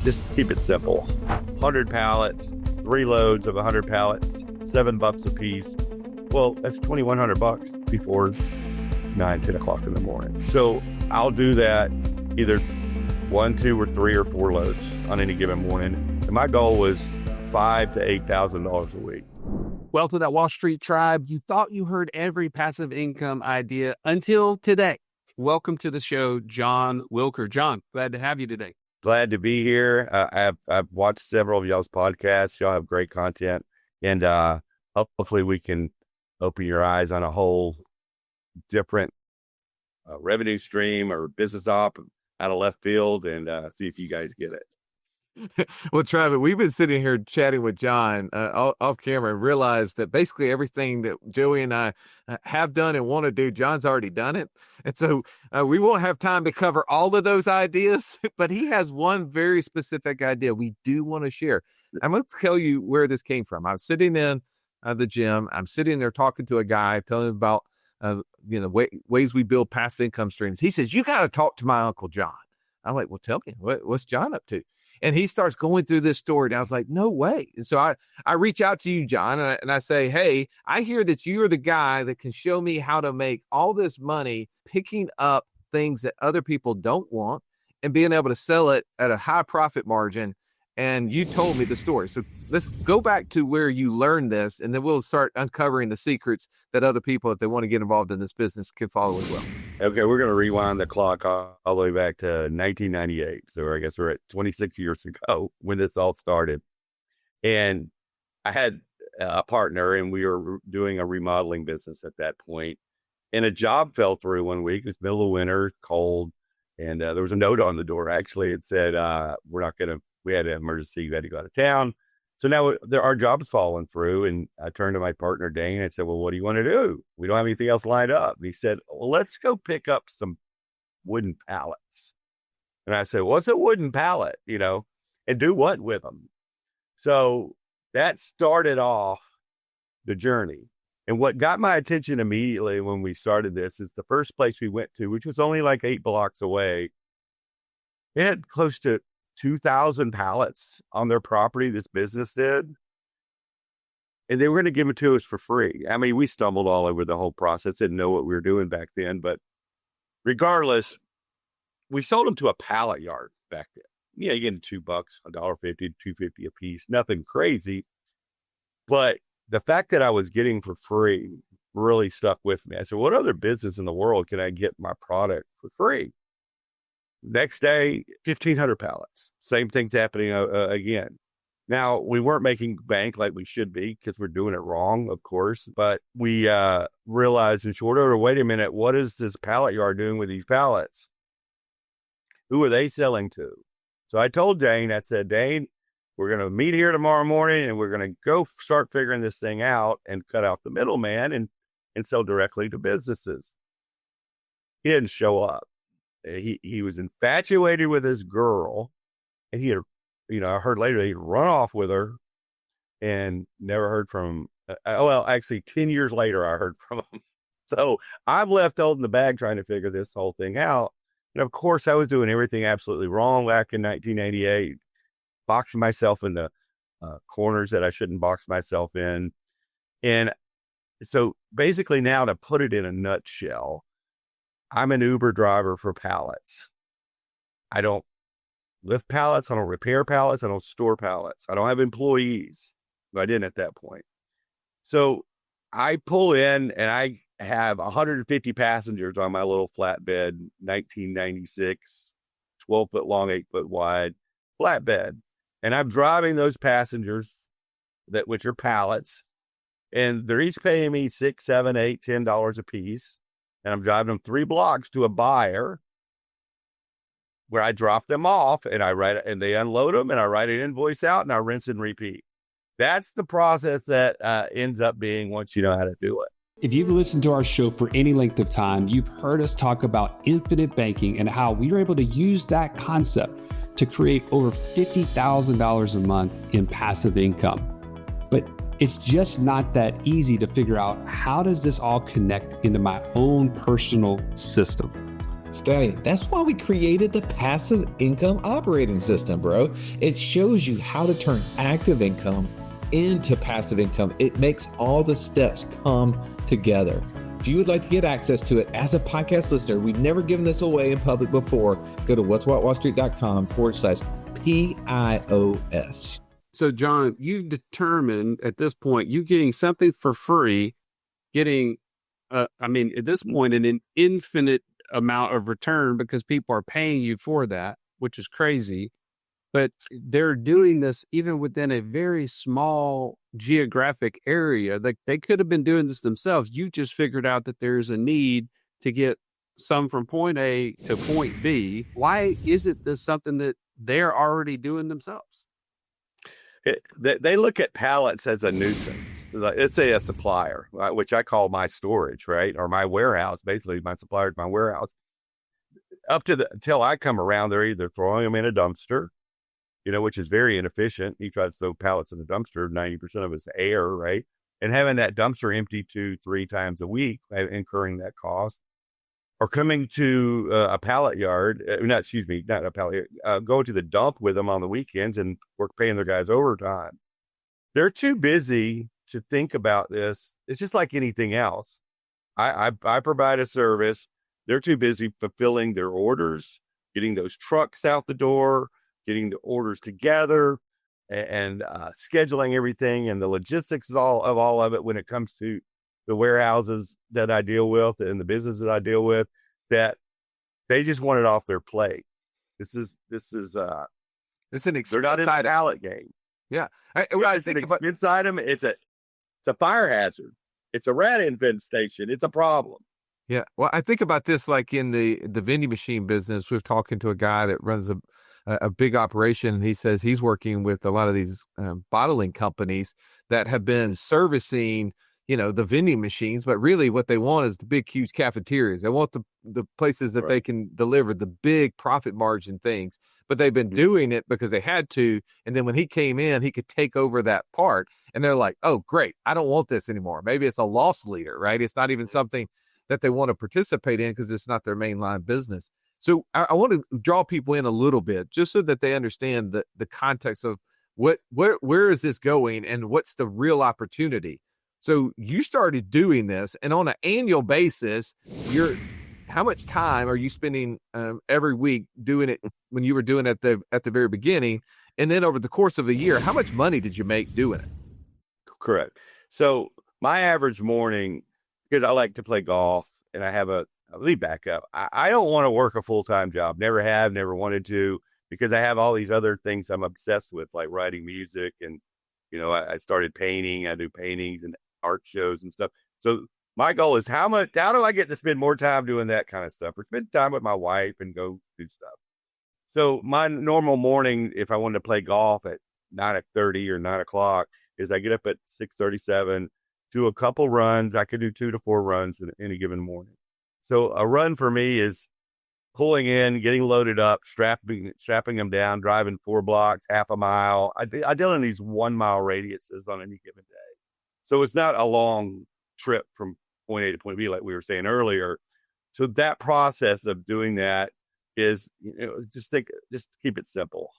Just keep it simple. 100 pallets, 3 loads of 100 pallets, $7 a piece. Well, that's $2,100 before 9, 10 o'clock in the morning. So I'll do that either 1, 2, or 3 or 4 loads on any given morning. And my goal was $5,000 to $8,000 a week. Well, to that Wall Street tribe, you thought you heard every passive income idea until today. Welcome to the show, John Wilker. John, glad to have you today. Glad to be here. I've watched several of y'all's podcasts. Y'all have great content, and hopefully we can open your eyes on a whole different revenue stream or business op out of left field, and see if you guys get it. Well, Travis, we've been sitting here chatting with John off camera and realized that basically everything that Joey and I have done and want to do, John's already done it. And so we won't have time to cover all of those ideas, but he has one very specific idea we do want to share. I'm going to tell you where this came from. I was sitting in the gym. I'm sitting there talking to a guy, telling him about ways we build passive income streams. He says, "You got to talk to my Uncle John." I'm like, "Well, tell me, what's John up to?" And he starts going through this story. And I was like, no way. And so I reach out to you, John, and I say, hey, I hear that you're the guy that can show me how to make all this money picking up things that other people don't want and being able to sell it at a high profit margin. And you told me the story. So let's go back to where you learned this, and then we'll start uncovering the secrets that other people, if they want to get involved in this business, can follow as well. Okay, we're going to rewind the clock all the way back to 1998. So I guess we're at 26 years ago when this all started. And I had a partner, and we were doing a remodeling business at that point. And a job fell through one week. It was middle of winter, cold. And there was a note on the door, actually. It said, we had an emergency. We had to go out of town. So now our job's falling through. And I turned to my partner, Dane, and I said, well, what do you want to do? We don't have anything else lined up. And he said, well, let's go pick up some wooden pallets. And I said, what's a wooden pallet, and do what with them? So that started off the journey. And what got my attention immediately when we started this is the first place we went to, which was only like 8 blocks away. It had close to 2,000 pallets on their property, this business did. And they were going to give it to us for free. I mean, we stumbled all over the whole process, didn't know what we were doing back then. But regardless, we sold them to a pallet yard back then. Yeah, you get $2, $1.50, $2.50 a piece, nothing crazy. But the fact that I was getting for free really stuck with me. I said, what other business in the world can I get my product for free? Next day, 1,500 pallets. Same thing's happening again. Now, we weren't making bank like we should be because we're doing it wrong, of course. But we realized in short order, wait a minute, what is this pallet yard doing with these pallets? Who are they selling to? So I told Dane, I said, Dane, we're going to meet here tomorrow morning and we're going to go start figuring this thing out and cut out the middleman and sell directly to businesses. He didn't show up. He was infatuated with this girl, and he had, I heard later he'd run off with her and never heard from him. Actually 10 years later, I heard from him. So I'm left holding the bag trying to figure this whole thing out. And of course I was doing everything absolutely wrong back in 1988, boxing myself in the corners that I shouldn't box myself in. And so basically now, to put it in a nutshell, I'm an Uber driver for pallets. I don't lift pallets. I don't repair pallets. I don't store pallets. I don't have employees. I didn't at that point. So I pull in and I have 150 passengers on my little flatbed, 1996, 12 foot long, 8 foot wide flatbed. And I'm driving those passengers, which are pallets, and they're each paying me $6, $7, $8, $10 a piece. And I'm driving them 3 blocks to a buyer where I drop them off and they unload them and I write an invoice out and I rinse and repeat. That's the process that ends up being once you know how to do it. If you've listened to our show for any length of time, you've heard us talk about infinite banking and how we were able to use that concept to create over $50,000 a month in passive income. But it's just not that easy to figure out, how does this all connect into my own personal system? Stallion, that's why we created the passive income operating system, bro. It shows you how to turn active income into passive income. It makes all the steps come together. If you would like to get access to it as a podcast listener, we've never given this away in public before. Go to what'swhatwallstreet.com/PIOS. So, John, you determined at this point, you getting something for free, getting, at this point, an infinite amount of return because people are paying you for that, which is crazy. But they're doing this even within a very small geographic area. Like they could have been doing this themselves. You just figured out that there's a need to get some from point A to point B. Why isn't this something that they're already doing themselves? They look at pallets as a nuisance. It's a supplier, which I call my storage, right? Or my warehouse. Basically, my supplier is my warehouse. Until I come around, they're either throwing them in a dumpster, which is very inefficient. You try to throw pallets in a dumpster, 90% of it's air, right? And having that dumpster empty 2-3 times a week, incurring that cost, or coming to a pallet yard, not a pallet yard, going to the dump with them on the weekends and paying their guys overtime. They're too busy to think about this. It's just like anything else. I provide a service. They're too busy fulfilling their orders, getting those trucks out the door, getting the orders together, and scheduling everything and the logistics of all of it when it comes to the warehouses that I deal with and the business that I deal with, that they just want it off their plate. It's an they're not in a pallet game. Yeah. It's an expense item. It's a fire hazard. It's a rat infestation. It's a problem. Yeah. Well, I think about this like in the vending machine business. We're talking to a guy that runs a big operation. And he says he's working with a lot of these bottling companies that have been servicing, the vending machines, but really what they want is the big, huge cafeterias. They want the places that they can deliver the big profit margin things, but they've been doing it because they had to. And then when he came in, he could take over that part. And they're like, oh, great. I don't want this anymore. Maybe it's a loss leader, right? It's not even something that they want to participate in because it's not their main line business. So I want to draw people in a little bit just so that they understand the context of where is this going and what's the real opportunity. So you started doing this, and on an annual basis, how much time are you spending every week doing it when you were doing it at the very beginning? And then over the course of a year, how much money did you make doing it? Correct. So my average morning, because I like to play golf and I have let me back up. I don't want to work a full-time job. Never have, never wanted to, because I have all these other things I'm obsessed with, like writing music. And, I started painting. I do paintings and art shows and stuff. So my goal is how do I get to spend more time doing that kind of stuff, or spend time with my wife and go do stuff. So my normal morning, if I wanted to play golf at 9:30 or 9 o'clock, is I get up at 6:37, do a couple runs. I could do 2 to 4 runs in any given morning. So a run for me is pulling in, getting loaded up, strapping them down, driving 4 blocks, half a mile. I deal in these 1 mile radiuses on any given day. So it's not a long trip from point A to point B, like we were saying earlier. So that process of doing that is, just keep it simple.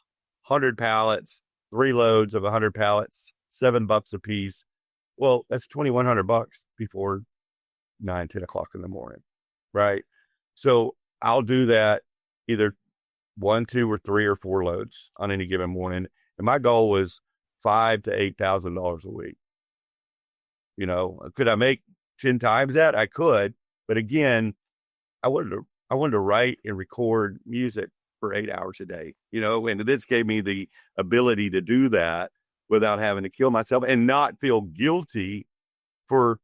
100 pallets, 3 loads of 100 pallets, $7 a piece. Well, that's $2,100 before 9-10 o'clock in the morning, right? So I'll do that either 1, 2, or 3 or 4 loads on any given morning, and my goal was $5,000 to $8,000 a week. Could I make 10 times that? I could, but again, I wanted to write and record music for 8 hours a day. And this gave me the ability to do that without having to kill myself and not feel guilty for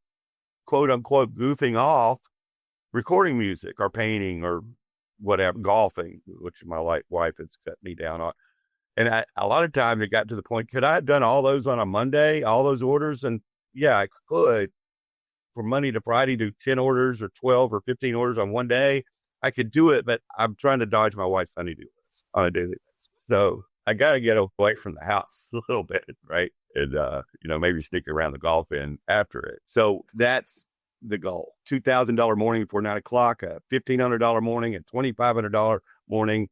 quote unquote goofing off recording music or painting or whatever, golfing, which my wife has cut me down on. And a lot of times it got to the point, could I have done all those on a Monday, all those orders? And yeah, I could. From Monday to Friday, do 10 orders or 12 or 15 orders on one day. I could do it, but I'm trying to dodge my wife's honeydew list on a daily basis. So I got to get away from the house a little bit, right? And, maybe sneak around the golf in after it. So that's the goal. $2,000 morning before 9 o'clock, a $1,500 morning, a $2,500 morning,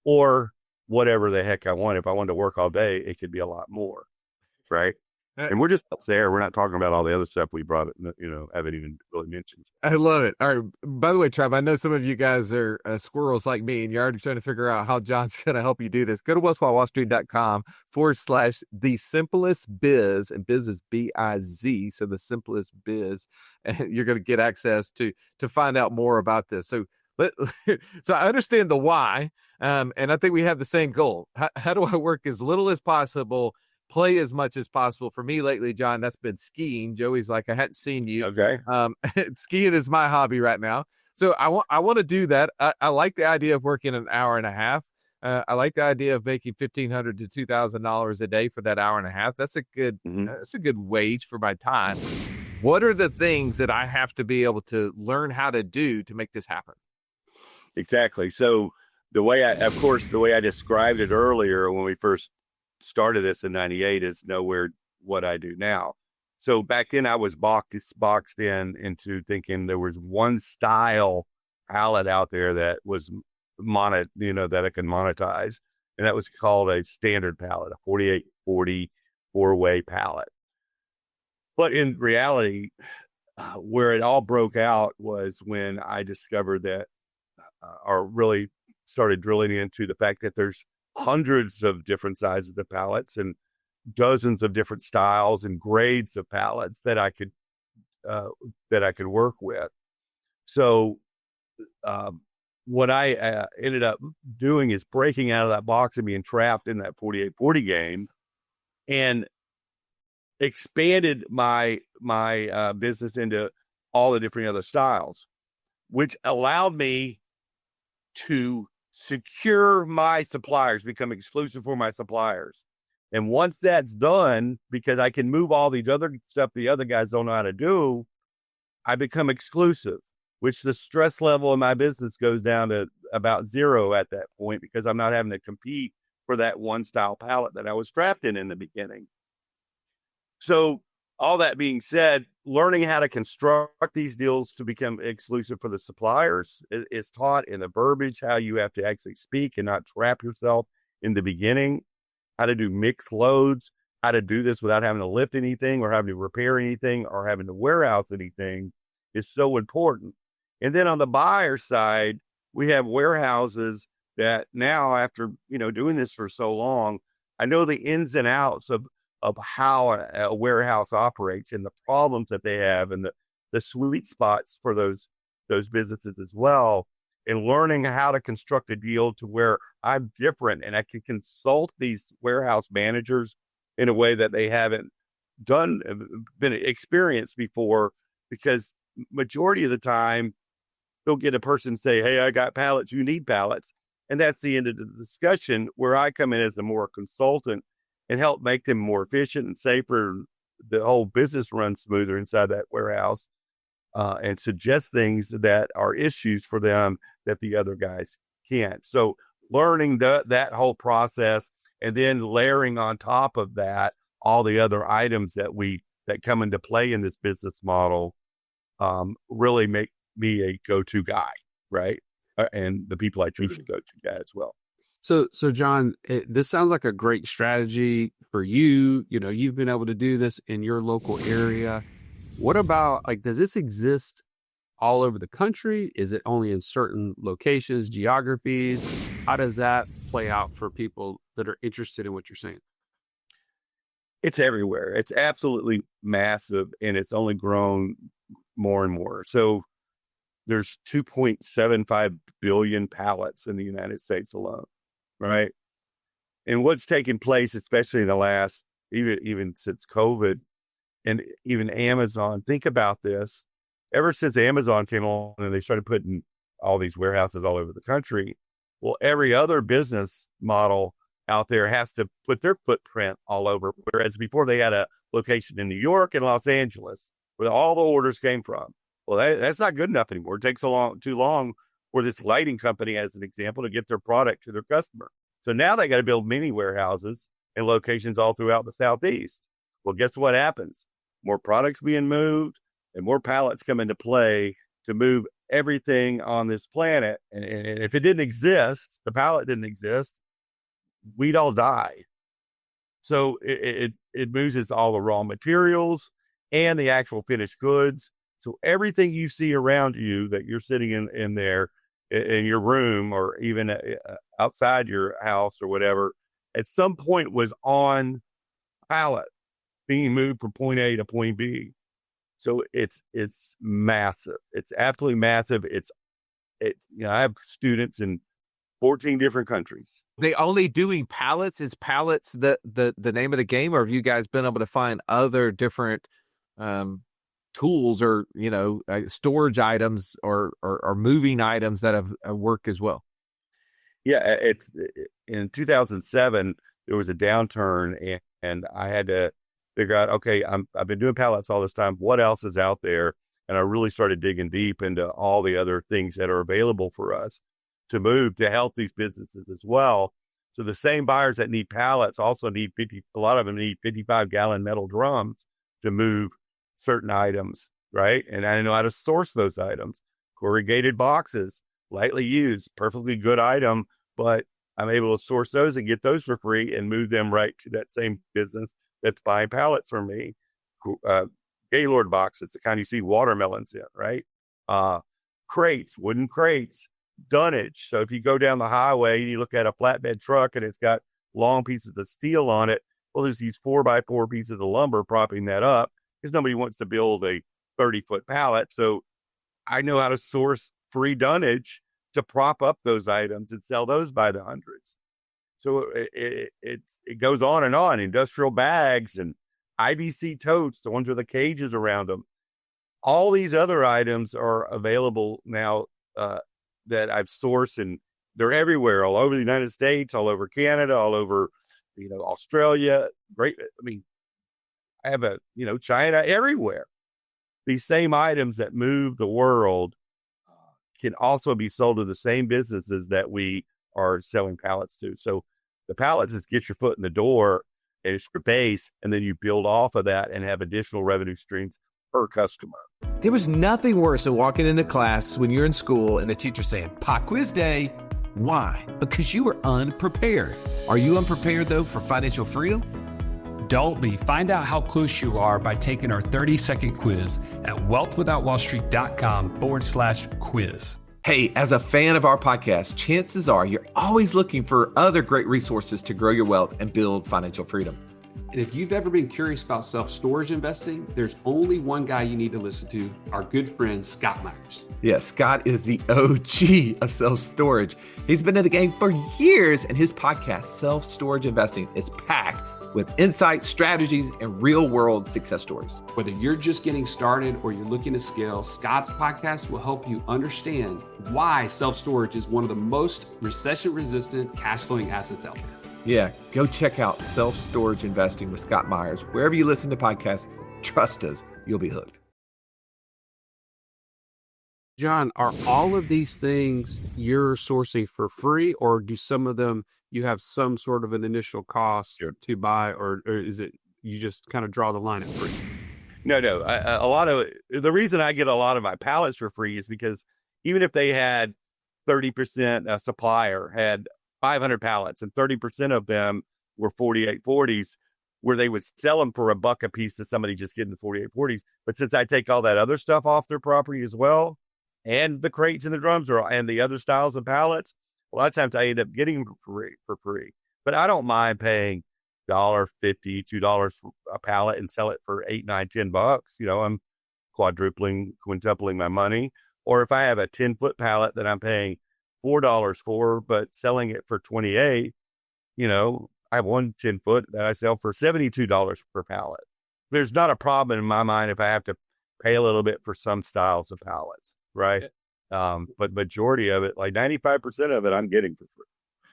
or whatever the heck I want. If I wanted to work all day, it could be a lot more, right? And we're just there. We're not talking about all the other stuff we brought, haven't even really mentioned. I love it. All right. By the way, Trav, I know some of you guys are squirrels like me, and you're already trying to figure out how John's going to help you do this. Go to wealthwithoutwallstreet.com/the simplest biz, and biz is B-I-Z. So the simplest biz, and you're going to get access to find out more about this. So so I understand the why. And I think we have the same goal. How do I work as little as possible, play as much as possible? For me lately, John, that's been skiing. Joey's like, I hadn't seen you. Okay. Skiing is my hobby right now. So I want to do that. I like the idea of working an hour and a half. I like the idea of making $1,500 to $2,000 a day for that hour and a half. That's a good wage for my time. What are the things that I have to be able to learn how to do to make this happen? Exactly. So the way I described it earlier when we first started this in 98 is nowhere what I do now. So back then I was boxed into thinking there was one style pallet out there that was that I could monetize. And that was called a standard pallet, a 4840 4-way pallet. But in reality, where it all broke out was when I discovered that, or really started drilling into the fact that there's hundreds of different sizes of pallets and dozens of different styles and grades of pallets that I could work with. So what I ended up doing is breaking out of that box and being trapped in that 4840 game, and expanded my business into all the different other styles, which allowed me to secure my suppliers, become exclusive for my suppliers. And once that's done, because I can move all these other stuff the other guys don't know how to do, I become exclusive, which the stress level in my business goes down to about zero at that point, because I'm not having to compete for that one style pallet that I was trapped in the beginning. So all that being said, learning how to construct these deals to become exclusive for the suppliers is taught in the verbiage, how you have to actually speak and not trap yourself in the beginning, how to do mixed loads, how to do this without having to lift anything or having to repair anything or having to warehouse anything is so important. And then on the buyer side, we have warehouses that now, after doing this for so long, I know the ins and outs of how a warehouse operates and the problems that they have and the sweet spots for those businesses as well, and learning how to construct a deal to where I'm different and I can consult these warehouse managers in a way that they haven't been experienced before, because majority of the time they'll get a person say, hey, I got pallets, you need pallets. And that's the end of the discussion, where I come in as a more consultant and help make them more efficient and safer. The whole business runs smoother inside that warehouse, and suggest things that are issues for them that the other guys can't. So learning that whole process, and then layering on top of that all the other items that come into play in this business model, really make me a go-to guy, right? And the people I choose to go-to guy as well. So John, this sounds like a great strategy for you. You've been able to do this in your local area. What about, does this exist all over the country? Is it only in certain locations, geographies? How does that play out for people that are interested in what you're saying? It's everywhere. It's absolutely massive, and it's only grown more and more. So there's 2.75 billion pallets in the United States alone. Right. And what's taken place, especially in the last, even since COVID and even Amazon, think about this. Ever since Amazon came on and they started putting all these warehouses all over the country, well, every other business model out there has to put their footprint all over. Whereas before, they had a location in New York and Los Angeles where all the orders came from. Well, that's not good enough anymore. It takes too long for this lighting company, as an example, to get their product to their customer. So now they got to build mini warehouses and locations all throughout the Southeast. Well, guess what happens? More products being moved, and more pallets come into play to move everything on this planet. And if it didn't exist, the pallet didn't exist, we'd all die. So it moves all the raw materials and the actual finished goods. So everything you see around you that you're sitting in there in your room, or even outside your house or whatever, at some point was on pallet being moved from point A to point B. So it's massive. It's absolutely massive. It's I have students in 14 different countries. They only doing pallets? Is pallets the name of the game, or have you guys been able to find other different tools or storage items or moving items that have worked as well? Yeah, it's in 2007 there was a downturn, and I had to figure out, okay, I've been doing pallets all this time. What else is out there? And I really started digging deep into all the other things that are available for us to move to help these businesses as well. So the same buyers that need pallets also need a lot of them need 55-gallon metal drums to move certain items, right? And I know how to source those items. Corrugated boxes, lightly used, perfectly good item, but I'm able to source those and get those for free and move them right to that same business that's buying pallets from me. Gaylord boxes, the kind you see watermelons in, right? Crates, wooden crates, dunnage. So if you go down the highway and you look at a flatbed truck and it's got long pieces of steel on it, well, there's these 4x4 pieces of lumber propping that up because nobody wants to build a 30-foot pallet. So I know how to source free dunnage to prop up those items and sell those by the hundreds. So it goes on and on. Industrial bags and IBC totes, the ones with the cages around them. All these other items are available now that I've sourced, and they're everywhere, all over the United States, all over Canada, all over, Australia. Great. I mean, I have China, everywhere. These same items that move the world can also be sold to the same businesses that we are selling pallets to. So the pallets just get your foot in the door, and it's your base, and then you build off of that and have additional revenue streams per customer. There was nothing worse than walking into class when you're in school and the teacher saying, "Pop quiz day." Why? Because you were unprepared. Are you unprepared, though, for financial freedom? Don't be. Find out how close you are by taking our 30-second quiz at wealthwithoutwallstreet.com/quiz. Hey, as a fan of our podcast, chances are you're always looking for other great resources to grow your wealth and build financial freedom. And if you've ever been curious about self-storage investing, there's only one guy you need to listen to, our good friend, Scott Myers. Yeah, Scott is the OG of self-storage. He's been in the game for years, and his podcast, Self-Storage Investing, is packed with insights, strategies, and real-world success stories. Whether you're just getting started or you're looking to scale, Scott's podcast will help you understand why self-storage is one of the most recession-resistant cash-flowing assets out there. Yeah, go check out Self-Storage Investing with Scott Myers. Wherever you listen to podcasts, trust us, you'll be hooked. John, are all of these things you're sourcing for free, or do some of them you have some sort of an initial cost to buy, or is it you just kind of draw the line at free? No. A lot of the reason I get a lot of my pallets for free is because even if they had 30%, a supplier had 500 pallets and 30% of them were 4840s, where they would sell them for $1 a piece to somebody just getting the 4840s. But since I take all that other stuff off their property as well, and the crates and the drums and the other styles of pallets, a lot of times I end up getting them for free. But I don't mind paying $1.50, $2 for a pallet and sell it for $8, $9, $10. I'm quintupling my money. Or if I have a 10-foot pallet that I'm paying $4 for, but selling it for $28, I have one 10-foot that I sell for $72 per pallet. There's not a problem in my mind if I have to pay a little bit for some styles of pallets, right? But majority of it, like 95% of it, I'm getting for free.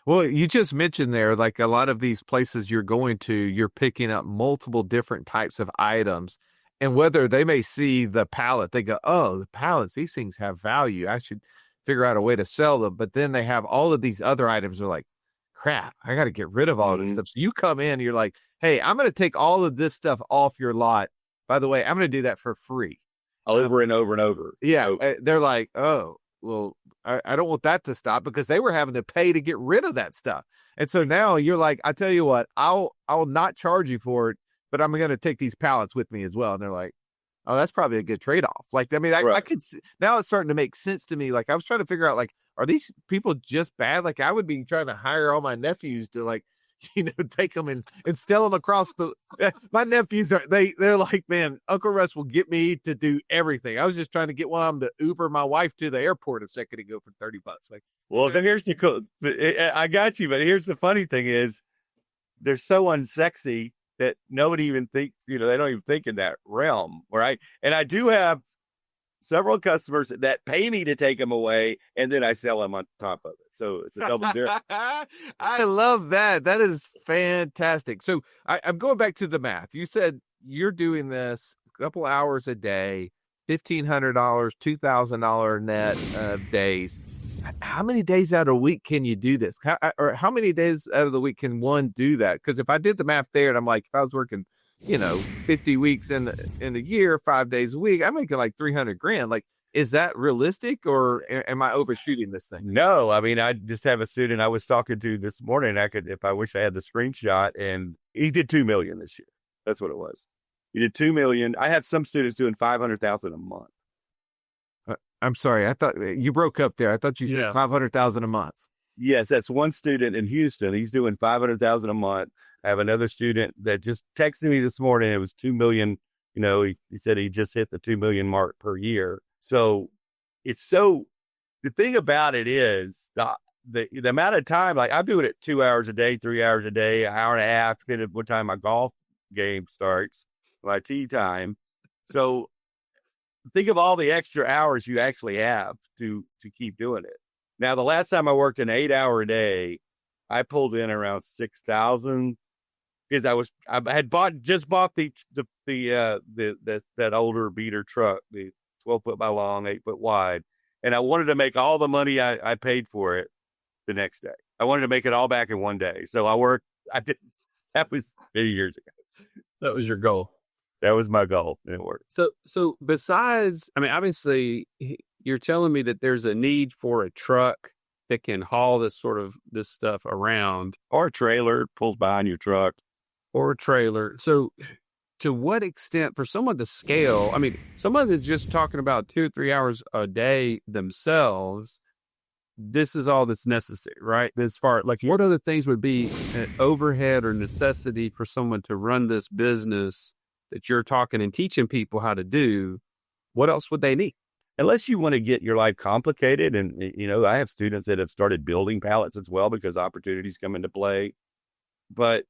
Well, you just mentioned there, like a lot of these places you're going to, you're picking up multiple different types of items. And whether they may see the pallet, they go, oh, the pallets, these things have value. I should figure out a way to sell them. But then they have all of these other items. They're like, crap, I got to get rid of all this stuff. So you come in, you're like, hey, I'm going to take all of this stuff off your lot. By the way, I'm going to do that for free. over and over and over. Yeah, So, they're like, oh, well, I don't want that to stop because they were having to pay to get rid of that stuff. And so now you're like, I tell you what, I'll not charge you for it, but I'm going to take these pallets with me as well. And they're like, oh, that's probably a good trade-off. Like, I mean, I right. could see, now it's starting to make sense to me. Like, I was trying to figure out, like, are these people just bad? Like, I would be trying to hire all my nephews to, like, take them and steal them across the. My nephews they're like, man, Uncle Russ will get me to do everything. I was just trying to get one of them to Uber my wife to the airport a second ago for $30. Like, Well, then here's the cool. I got you, but here's the funny thing is, they're so unsexy that nobody even thinks. They don't even think in that realm, right? And I do have several customers that pay me to take them away, and then I sell them on top of it. So it's a double dip. I love that. That is fantastic. So I'm going back to the math. You said you're doing this a couple hours a day, $1,500, $2,000 net days. How many days out of a week can you do this? How many days out of the week can one do that? Because if I did the math there, and I'm like, if I was working 50 weeks in a year, 5 days a week, I'm making like 300 grand. Like, is that realistic, or am I overshooting this thing? No, I mean, I just have a student I was talking to this morning. If I wish I had the screenshot, and he did 2 million this year. That's what it was. He did 2 million. I have some students doing 500,000 a month. I'm sorry. I thought you broke up there. I thought you said 500,000 a month. Yes, that's one student in Houston. He's doing 500,000 a month. I have another student that just texted me this morning. It was 2 million. He said he just hit the 2 million mark per year. So the thing about it is the amount of time, like I'm doing it 2 hours a day, 3 hours a day, an hour and a half, depending on what time my golf game starts, my tee time. So think of all the extra hours you actually have to keep doing it. Now, the last time I worked an 8-hour day, I pulled in around 6,000 because I had bought that older beater truck, the 12 foot by long, 8 foot wide. And I wanted to make all the money I paid for it the next day. I wanted to make it all back in one day. So that was many years ago. That was your goal. That was my goal, and it worked. So besides, I mean, obviously you're telling me that there's a need for a truck that can haul this stuff around, Or a trailer pulls behind your truck. or a trailer. So to what extent, for someone to scale, I mean, someone that's just talking about 2 or 3 hours a day themselves, this is all that's necessary, right? As far like what other things would be an overhead or necessity for someone to run this business that you're talking and teaching people how to do? What else would they need? Unless you want to get your life complicated. And, I have students that have started building pallets as well because opportunities come into play. But,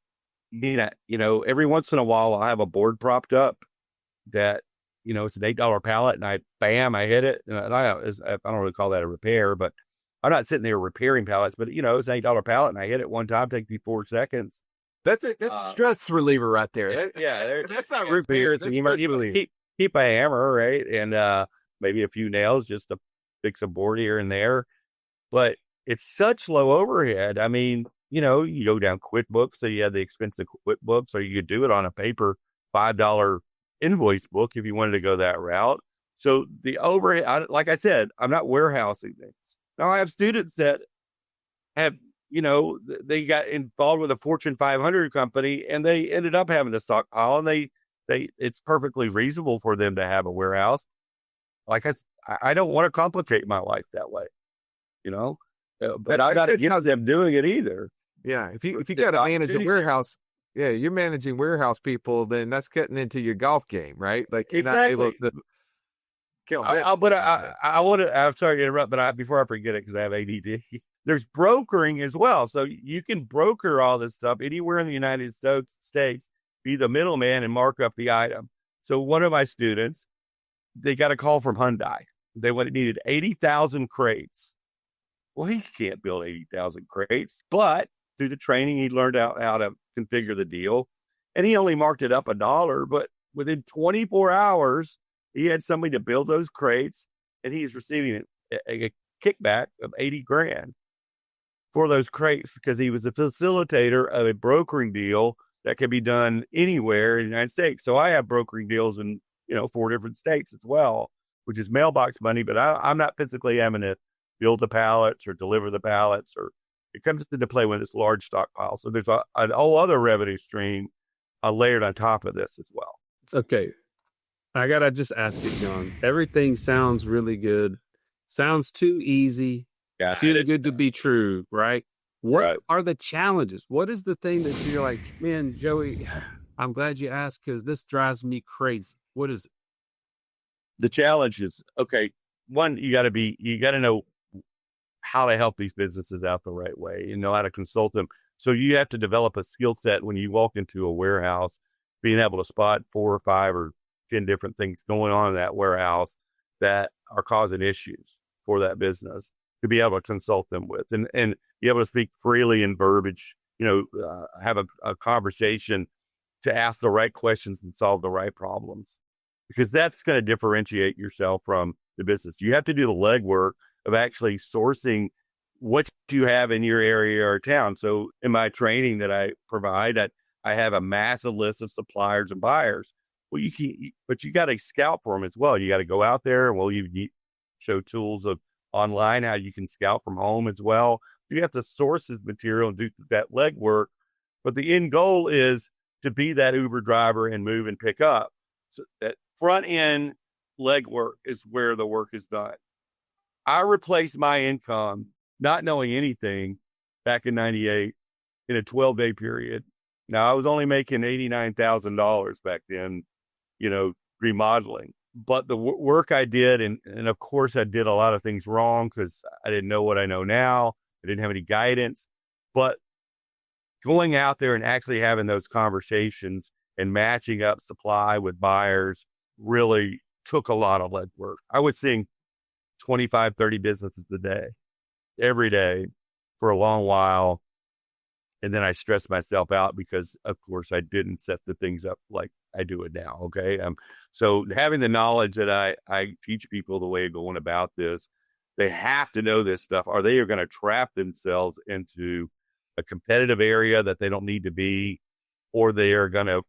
every once in a while, I have a board propped up that, it's an $8 pallet, and I hit it. And I don't really call that a repair, but I'm not sitting there repairing pallets, but, it's an $8 pallet, and I hit it one time, take me 4 seconds. That's a stress reliever right there. That's not repair. So you might keep a hammer, right? And maybe a few nails just to fix a board here and there. But it's such low overhead. I mean, you go down QuickBooks, so you have the expensive QuickBooks, or you could do it on a paper $5 invoice book if you wanted to go that route. So the overhead, like I said, I'm not warehousing things. Now I have students that have, they got involved with a Fortune 500 company, and they ended up having to stockpile, and it's perfectly reasonable for them to have a warehouse. Like I don't want to complicate my life that way, but I got to give them doing it either. Yeah. If you got to manage a warehouse, you're managing warehouse people, then that's getting into your golf game, right? Like you're exactly. not able to kill them. I'm sorry to interrupt, but before I forget it, because I have ADD, there's brokering as well. So you can broker all this stuff anywhere in the United States, be the middleman and mark up the item. So one of my students, they got a call from Hyundai. They needed 80,000 crates. Well, he can't build 80,000 crates, but through the training, he learned out how to configure the deal, and he only marked it up $1. But within 24 hours, he had somebody to build those crates, and he's receiving a kickback of 80 grand for those crates because he was a facilitator of a brokering deal that can be done anywhere in the United States. So I have brokering deals in 4 different states as well, which is mailbox money. But I'm not physically having to build the pallets or deliver the pallets, or it comes into play when it's large stockpile. So there's a whole other revenue stream layered on top of this as well. Okay. I got to just ask you, John. Everything sounds really good. Sounds too easy. Yeah, Too good to be true, right? What Right. are the challenges? What is the thing that you're like, man, Joey, I'm glad you asked because this drives me crazy. What is it? The challenge is, okay, one, you got to know how to help these businesses out the right way and know how to consult them. So you have to develop a skill set when you walk into a warehouse, being able to spot 4 or 5 or 10 different things going on in that warehouse that are causing issues for that business, to be able to consult them with and be able to speak freely in verbiage, have a conversation to ask the right questions and solve the right problems, because that's going to differentiate yourself from the business. You have to do the legwork of actually sourcing what you have in your area or town. So in my training that I provide, I have a massive list of suppliers and buyers. Well, but you got to scout for them as well. You got to go out there. Well, you show tools of online, how you can scout from home as well. You have to source this material and do that legwork. But the end goal is to be that Uber driver and move and pick up. So that front end legwork is where the work is done. I replaced my income, not knowing anything, back in 98 in a 12-day period. Now, I was only making $89,000 back then, remodeling. But the work I did, and of course I did a lot of things wrong because I didn't know what I know now. I didn't have any guidance. But going out there and actually having those conversations and matching up supply with buyers really took a lot of legwork. I was seeing 25, 30 businesses a day, every day for a long while. And then I stressed myself out because, of course, I didn't set the things up like I do it now. Okay. So having the knowledge that I teach people the way of going about this, they have to know this stuff, or they are going to trap themselves into a competitive area that they don't need to be, or they are going to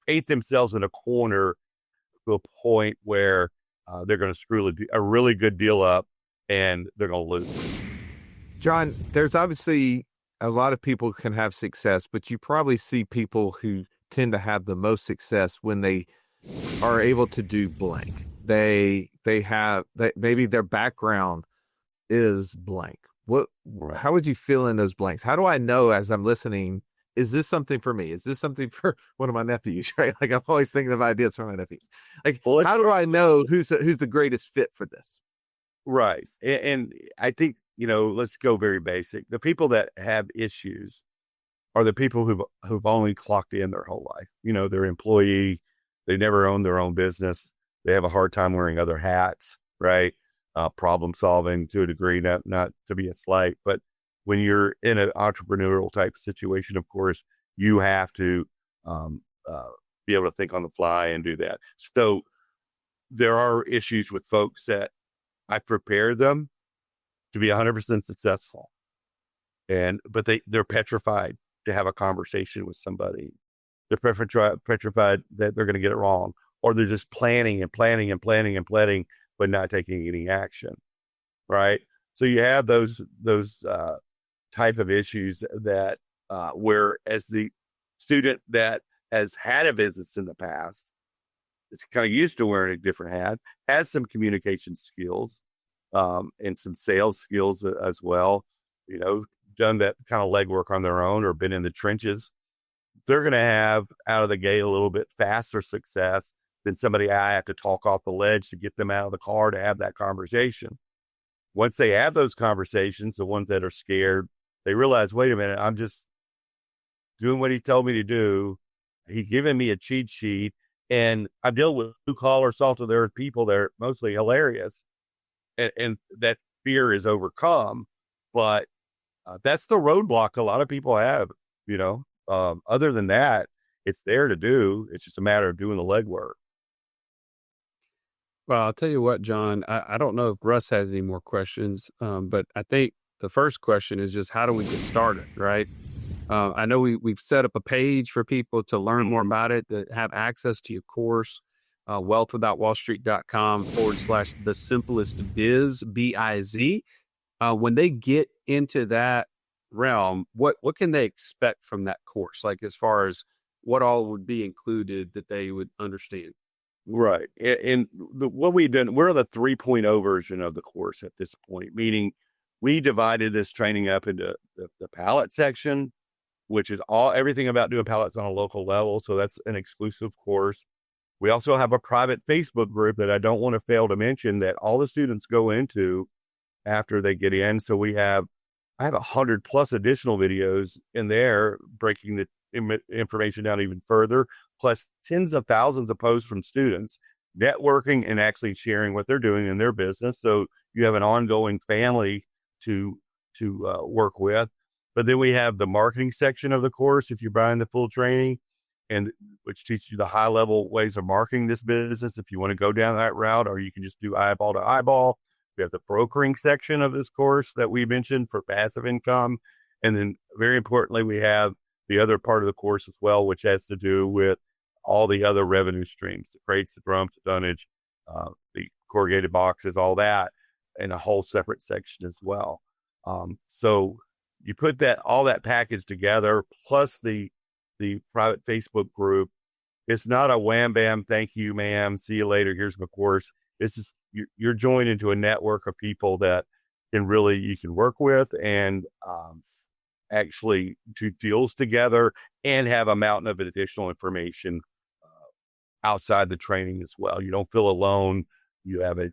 paint themselves in a corner to a point where they're going to screw a really good deal up and they're going to lose. John, there's obviously a lot of people can have success, but you probably see people who tend to have the most success when they are able to do blank. They maybe their background is blank. How would you fill in those blanks? How do I know as I'm listening, is this something for me? Is this something for one of my nephews, right? Like, I'm always thinking of ideas for my nephews. Like, how do I know who's the greatest fit for this? Right. And I think, let's go very basic. The people that have issues are the people who've only clocked in their whole life. They're employee. They never owned their own business. They have a hard time wearing other hats, right? Problem solving to a degree, not to be a slight, but when you're in an entrepreneurial type situation, of course, you have to be able to think on the fly and do that. So there are issues with folks that I prepare them to be 100% successful, but they're petrified to have a conversation with somebody. They're petrified that they're going to get it wrong, or they're just planning, but not taking any action. Right. So you have those type of issues that where, as the student that has had a business in the past, is kind of used to wearing a different hat, has some communication skills and some sales skills as well, done that kind of legwork on their own or been in the trenches, they're going to have out of the gate a little bit faster success than somebody I have to talk off the ledge to get them out of the car to have that conversation. Once they have those conversations, the ones that are scared, they realize, wait a minute, I'm just doing what he told me to do. He's giving me a cheat sheet, and I'm dealing with blue-collar, salt-of-the-earth people that are mostly hilarious, and that fear is overcome. But that's the roadblock a lot of people have, Other than that, it's there to do. It's just a matter of doing the legwork. Well, I'll tell you what, John, I don't know if Russ has any more questions, but I think the first question is just how do we get started, right? I know we've set up a page for people to learn more about it, to have access to your course. wealthwithoutwallstreet.com/the simplest biz, BIZ. When they get into that realm, what can they expect from that course? Like as far as what all would be included that they would understand? Right. And what we've done, we're the 3.0 version of the course at this point, meaning we divided this training up into the pallet section, which is everything about doing pallets on a local level. So that's an exclusive course. We also have a private Facebook group that I don't want to fail to mention that all the students go into after they get in. So I have 100+ additional videos in there breaking the information down even further, plus tens of thousands of posts from students networking and actually sharing what they're doing in their business. So you have an ongoing family to work with. But then we have the marketing section of the course if you're buying the full training, and which teaches you the high level ways of marketing this business if you want to go down that route, or you can just do eyeball to eyeball. We have the brokering section of this course that we mentioned for passive income. And then very importantly, we have the other part of the course as well, which has to do with all the other revenue streams, the crates, the drums, the dunnage, the corrugated boxes, all that in a whole separate section as well. So you put all that package together, plus the private Facebook group. It's not a wham, bam, thank you, ma'am, see you later, here's my course. This is, you're joined into a network of people that you can work with and actually do deals together and have a mountain of additional information outside the training as well. You don't feel alone. You have a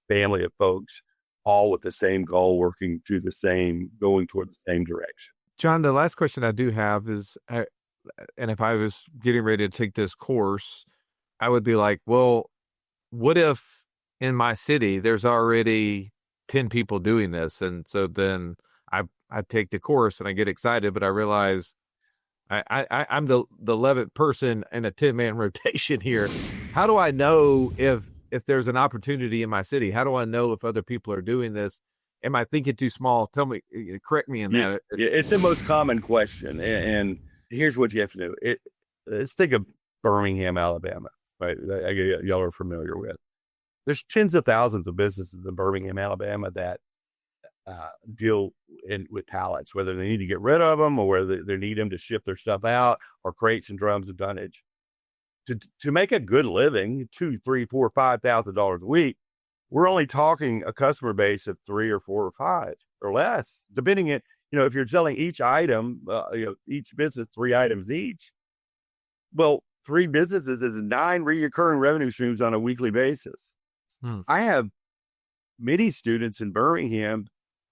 family of folks all with the same goal, going toward the same direction. John, the last question I do have is, and if I was getting ready to take this course, I would be like, well, what if in my city there's already 10 people doing this? And so then I take the course and I get excited, but I realize I'm the 11th person in a 10-man rotation here. How do I know if there's an opportunity in my city? How do I know if other people are doing this? Am I thinking too small? Tell me, correct me in that. It's the most common question. And here's what you have to do. Let's think of Birmingham, Alabama, right? Y'all are familiar with. There's tens of thousands of businesses in Birmingham, Alabama that deal with pallets, whether they need to get rid of them or whether they need them to ship their stuff out, or crates and drums and dunnage. To make a good living, $2,000, $3,000, $4,000, $5,000 a week, we're only talking a customer base of 3 or 4 or 5 or less, depending on, if you're selling each item, each business 3 items each. Well, 3 businesses is 9 recurring revenue streams on a weekly basis. I have many students in Birmingham.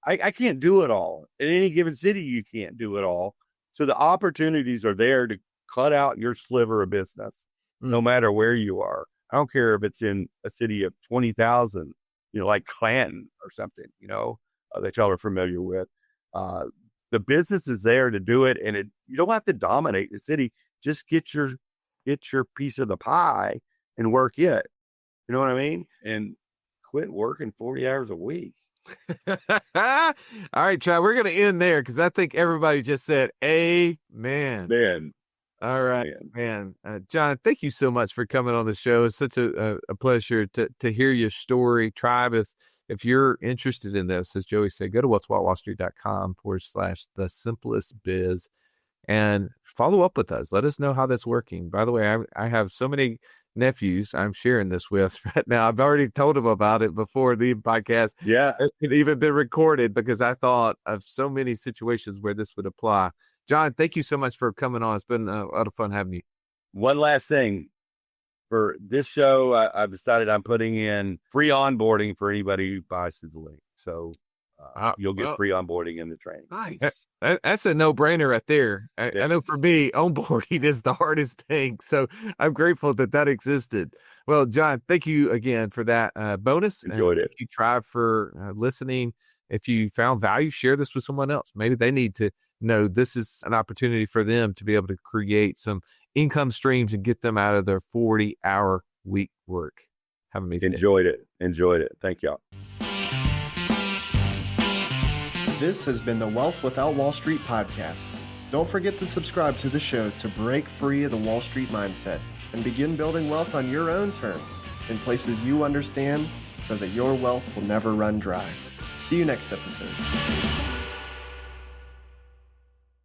I can't do it all. In any given city, you can't do it all. So the opportunities are there to cut out your sliver of business, no matter where you are. I don't care if it's in a city of 20,000, like Clanton or something, that y'all are familiar with. The business is there to do it, and you don't have to dominate the city. Just get your piece of the pie and work it. You know what I mean? And quit working 40 hours a week. All right, Chad, we're going to end there because I think everybody just said amen. Man. All right, man. John, thank you so much for coming on the show. It's such a pleasure to hear your story. Tribe, if you're interested in this, as Joey said, go to wealthwithoutwallstreet.com/the simplest biz and follow up with us. Let us know how that's working. By the way, I have so many nephews I'm sharing this with right now. I've already told them about it before the podcast. Yeah. It even been recorded because I thought of so many situations where this would apply. John, thank you so much for coming on. It's been a lot of fun having you. One last thing. For this show, I've decided I'm putting in free onboarding for anybody who buys through the link. So you'll get free onboarding in the training. Nice. That's a no-brainer right there. I know for me, onboarding is the hardest thing. So I'm grateful that existed. Well, John, thank you again for that bonus. Enjoyed it. Thank you, Tribe, for listening. If you found value, share this with someone else. Maybe they need to know this is an opportunity for them to be able to create some income streams and get them out of their 40-hour week work. Have an amazing day. Enjoyed it. Thank y'all. This has been the Wealth Without Wall Street podcast. Don't forget to subscribe to the show to break free of the Wall Street mindset and begin building wealth on your own terms in places you understand so that your wealth will never run dry. See you next episode.